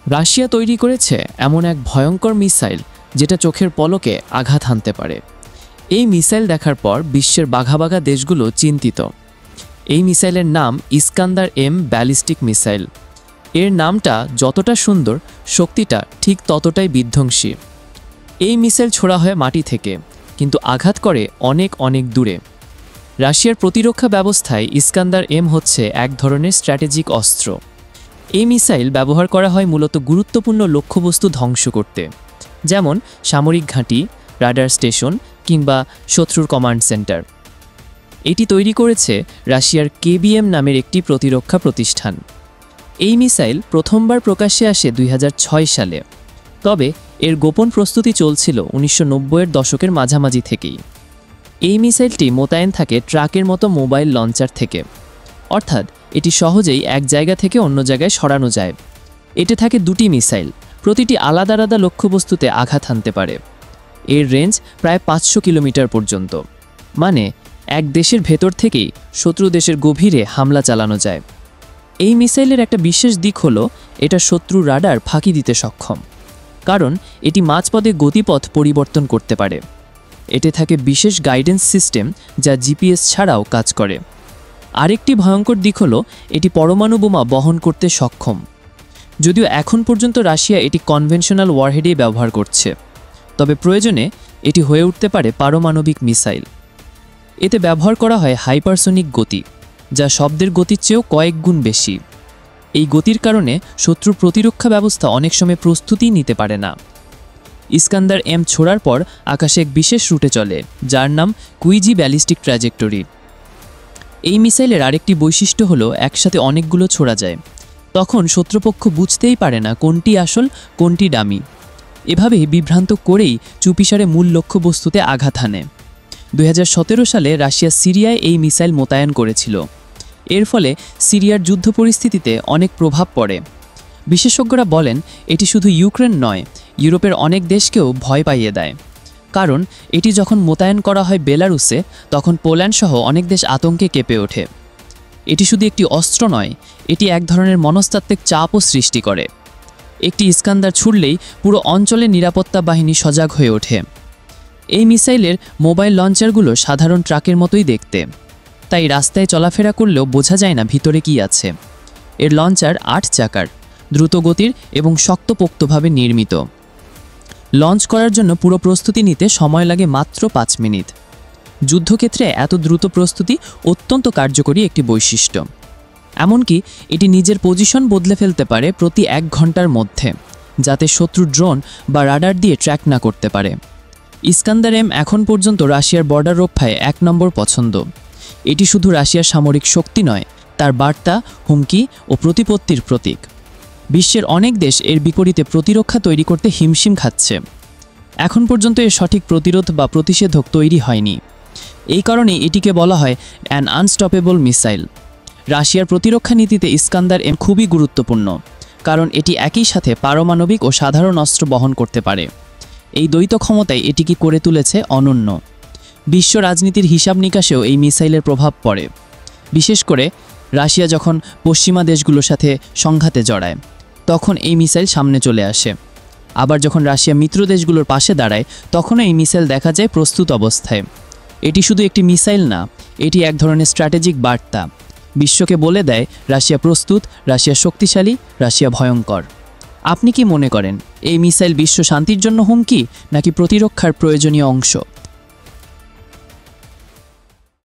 Russia তৈরি করেছে এমন এক ভয়ঙ্কর মিসাইল যেটা চোখের পলকে আঘাত হানতে পারে। এই মিসাইল দেখার পর বিশ্বের বাঘা বাঘা দেশগুলো চিন্তিত। এই মিসাইলের নাম ইস্কান্দার এম ব্যালিস্টিক মিসাইল। এর নামটা যতটা সুন্দর, শক্তিটা ঠিক ততটাই বিধ্বংসী। এই মিসাইল ছোড়া হয় মাটি থেকে, কিন্তু আঘাত করে অনেক অনেক দূরে। রাশিয়ার প্রতিরক্ষা ব্যবস্থায় ইস্কান্দার এম হচ্ছে এক ধরনের স্ট্র্যাটেজিক অস্ত্র। এই মিসাইল ব্যবহার করা হয় মূলত গুরুত্বপূর্ণ লক্ষ্যবস্তু ধ্বংস করতে, যেমন সামরিক ঘাঁটি, রাডার স্টেশন কিংবা শত্রুর কমান্ড সেন্টার। এটি তৈরি করেছে রাশিয়ার কেবিএম নামের একটি প্রতিরক্ষা প্রতিষ্ঠান। এই মিসাইল প্রথমবার প্রকাশ্যে আসে 2006 সালে, তবে এর গোপন প্রস্তুতি চলছিল 1990-এর দশকের মাঝামাঝি থেকেই। এই মিসাইলটি মোতায়েন থাকে ট্রাকের মতো মোবাইল লঞ্চার থেকে, অর্থাৎ এটি সহজেই এক জায়গা থেকে অন্য জায়গায় সরানো যায়। এতে থাকে দুটি মিসাইল, প্রতিটি আলাদা আলাদা লক্ষ্যবস্তুতে আঘাত হানতে পারে। এর রেঞ্জ প্রায় 500 কিলোমিটার পর্যন্ত, মানে এক দেশের ভেতর থেকেই শত্রু দেশের গভীরে হামলা চালানো যায়। এই মিসাইলের একটা বিশেষ দিক হলো এটা শত্রু রাডার ফাঁকি দিতে সক্ষম, কারণ এটি মাঝপথে গতিপথ পরিবর্তন করতে পারে। এতে থাকে বিশেষ গাইডেন্স সিস্টেম যা জিপিএস ছাড়াও কাজ করে। আরেকটি ভয়ঙ্কর দিক হলো এটি পরমাণু বোমা বহন করতে সক্ষম, যদিও এখন পর্যন্ত রাশিয়া এটি কনভেনশনাল ওয়ারহেডেই ব্যবহার করছে, তবে প্রয়োজনে এটি হয়ে উঠতে পারে পারমাণবিক মিসাইল। এতে ব্যবহার করা হয় হাইপারসোনিক গতি, যা শব্দের গতির চেয়েও কয়েক গুণ বেশি। এই গতির কারণে শত্রুর প্রতিরক্ষা ব্যবস্থা অনেক সময় প্রস্তুতি নিতে পারে না। ইস্কান্দার এম ছোড়ার পর আকাশে এক বিশেষ রুটে চলে, যার নাম কুইজি ব্যালিস্টিক ট্র্যাজেক্টরি। এই মিসাইলের আরেকটি বৈশিষ্ট্য হলো একসাথে অনেকগুলো ছোড়া যায়, তখন শত্রুপক্ষ বুঝতেই পারে না কোনটি আসল কোনটি ডামি। এভাবেই বিভ্রান্ত করেই চুপিসারে মূল লক্ষ্যবস্তুতে আঘাত হানে। 2017 সালে রাশিয়া সিরিয়ায় এই মিসাইল মোতায়েন করেছিল। এর ফলে সিরিয়ার যুদ্ধ পরিস্থিতিতে অনেক প্রভাব পড়ে। বিশেষজ্ঞরা বলেন এটি শুধু ইউক্রেন নয়, ইউরোপের অনেক দেশকেও ভয় পাইয়ে দেয়। কারণ এটি যখন মোতায়েন করা হয় বেলারুসে, তখন পোল্যান্ড সহ অনেক দেশ আতঙ্কে কেঁপে ওঠে। এটি শুধু একটি অস্ত্র নয়, এটি এক ধরনের মনস্তাত্ত্বিক চাপও সৃষ্টি করে। একটি ইস্কান্দার ছুড়লেই পুরো অঞ্চলের নিরাপত্তা বাহিনী সজাগ হয়ে ওঠে। এই মিসাইলের মোবাইল লঞ্চারগুলো সাধারণ ট্রাকের মতোই দেখতে, তাই রাস্তায় চলাফেরা করলেও বোঝা যায় না ভিতরে কি আছে। এর লঞ্চার 8 চাকার, দ্রুতগতির এবং শক্তপোক্তভাবে নির্মিত। লঞ্চ করার জন্য পুরো প্রস্তুতি নিতে সময় লাগে মাত্র 5 মিনিট। যুদ্ধক্ষেত্রে এত দ্রুত প্রস্তুতি অত্যন্ত কার্যকরী একটি বৈশিষ্ট্য। এমনকি এটি নিজের পজিশন বদলে ফেলতে পারে প্রতি 1 ঘন্টার মধ্যে, যাতে শত্রু ড্রোন বা রাডার দিয়ে ট্র্যাক না করতে পারে। ইস্কান্দার এম এখন পর্যন্ত রাশিয়ার বর্ডার রক্ষায় 1 নম্বর পছন্দ। এটি শুধু রাশিয়ার সামরিক শক্তি নয়, তার বার্তা, হুমকি ও প্রতিপত্তির প্রতীক। বিশ্বের অনেক দেশ এর বিপরীতে প্রতিরক্ষা তৈরি করতে হিমশিম খাচ্ছে। এখন পর্যন্ত এর সঠিক প্রতিরোধ বা প্রতিষেধক তৈরি হয়নি। এই কারণে এটিকে বলা হয় অ্যান আনস্টপেবল মিসাইল। রাশিয়ার প্রতিরক্ষা নীতিতে ইস্কান্দার এম খুবই গুরুত্বপূর্ণ, কারণ এটি একই সাথে পারমাণবিক ও সাধারণ অস্ত্র বহন করতে পারে। এই দ্বৈত ক্ষমতায় এটিকে করে তুলেছে অনন্য। বিশ্ব রাজনীতির হিসাব নিকাশেও এই মিসাইলের প্রভাব পড়ে। বিশেষ করে রাশিয়া যখন পশ্চিমা দেশগুলোর সাথে সংঘাতে জড়ায়, তখন এই মিসাইল সামনে চলে আসে। আবার যখন রাশিয়া মিত্র দেশগুলোর পাশে দাঁড়ায়, তখনও এই মিসাইল দেখা যায় প্রস্তুত অবস্থায়। এটি শুধু একটি মিসাইল না, এটি এক ধরনের স্ট্র্যাটেজিক বার্তা। বিশ্বকে বলে দেয় রাশিয়া প্রস্তুত, রাশিয়া শক্তিশালী, রাশিয়া ভয়ঙ্কর। আপনি কি মনে করেন এই মিসাইল বিশ্ব শান্তির জন্য হুমকি নাকি প্রতিরক্ষার প্রয়োজনীয় অংশ?